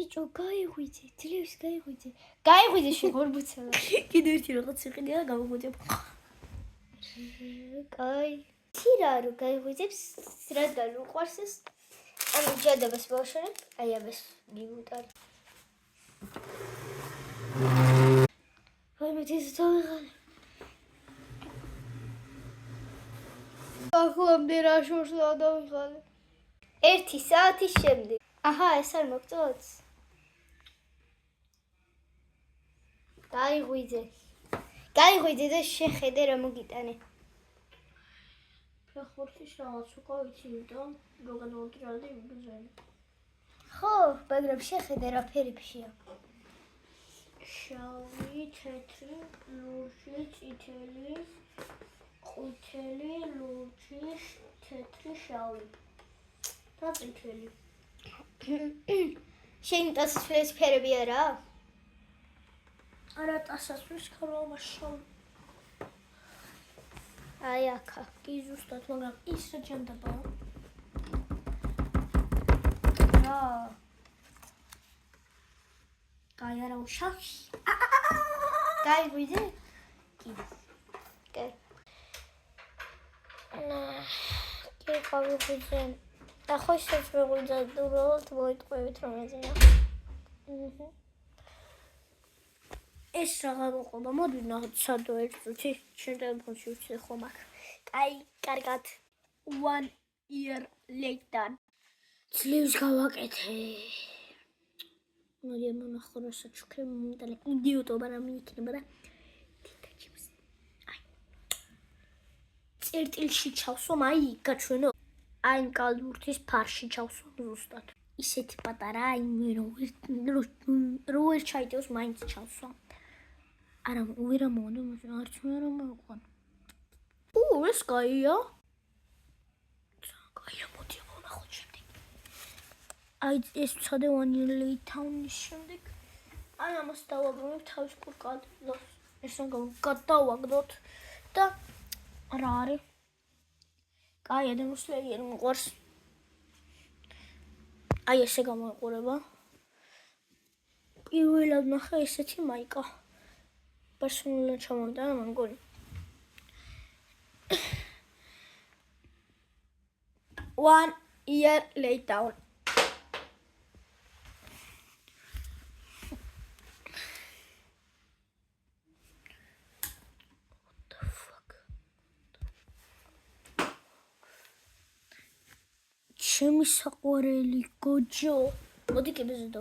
ბიჭო, გაიღვიძე, ძლევს გაიღვიძე. გაიღვიძე შეგორბუცელა. კიდევ ერთი რაღაც იყიდია და გავუღვიძებ. კაი. თირა რო გაიღვიძებს, რადგან უყვარს ეს. ანუ ჯადებას ბავშვებს, აი ამას გიგუტარ. აი მე ეს თავიღალე. ახლამდე რა შორსა დავიღალე. 1 საათის შემდეგ. აჰა, ეს არ მოგწონს. გაიღვიძე. გაიღვიძე და შეხედე რა მოგიტანე. ფეხბურთის რაღაც უკვე ვიცი, იმიტომ როგორ დავუტრალდი მიგზელი. ხო, მაგრამ შეხედე რა ფერიფშია. შავი, თეთრი, ლურჯი, წითელი, ყვითელი, ლურჯი, თეთრი, შავი. და წითელი. შენ ტასის ფერები არა? არა, ტასასვლის ქარომა შავი. აი აქა. კი ზუსტად, მაგრამ ის რა ჯანდაბაა. რა? კაი არა უშავში. გაიღვიძე? კიდე. კაი. კი გავიღვიძე. და ხო ისეც მეღვიძა უბრალოდ მოიტყვევით რომ ეძინა. ეს რაღა მოყვება, მოდი ნაცადო ერთ წუთი, შენ ტელეფონში ვცე ხომ აქ. კაი, კარგად. 1 year later. ძლევს გავაკეთე. მოდი მონახო რა საჩუქრე მომიტანე. იდიოტობა რა მიიქნება და თითაჩებს. აი. წერტილში ჩავსვამ, აი, გაჩვენო. აი, კალდურთის ფარში ჩავსვამ ზუსტად. ისეთი პატარა, აი, რო ვერ ჩაიტევს, მაინც ჩავსვამ. არა, ვერა მომდა, არც მე რა მოიყვანა. ეს კაია. კაია, მოდი ვნახოთ შემდეგ. აი, ეს ვცადე 1 year later-ის შემდეგ. აი, ამას დავაბრუნებ თავის კურკადას. ეს რა გადავაგდოთ და რა არის? კაი, ადამიანს მიყვარს. აი, ესე გამოიყურება. პირველად ნახე ესეთი მაიკა. პერსონალურად ჩამოვიტანა მგონი. 1 year later. What the fuck? ჩემი საყვარელი გოჯო. მოდი კიდე ზედო.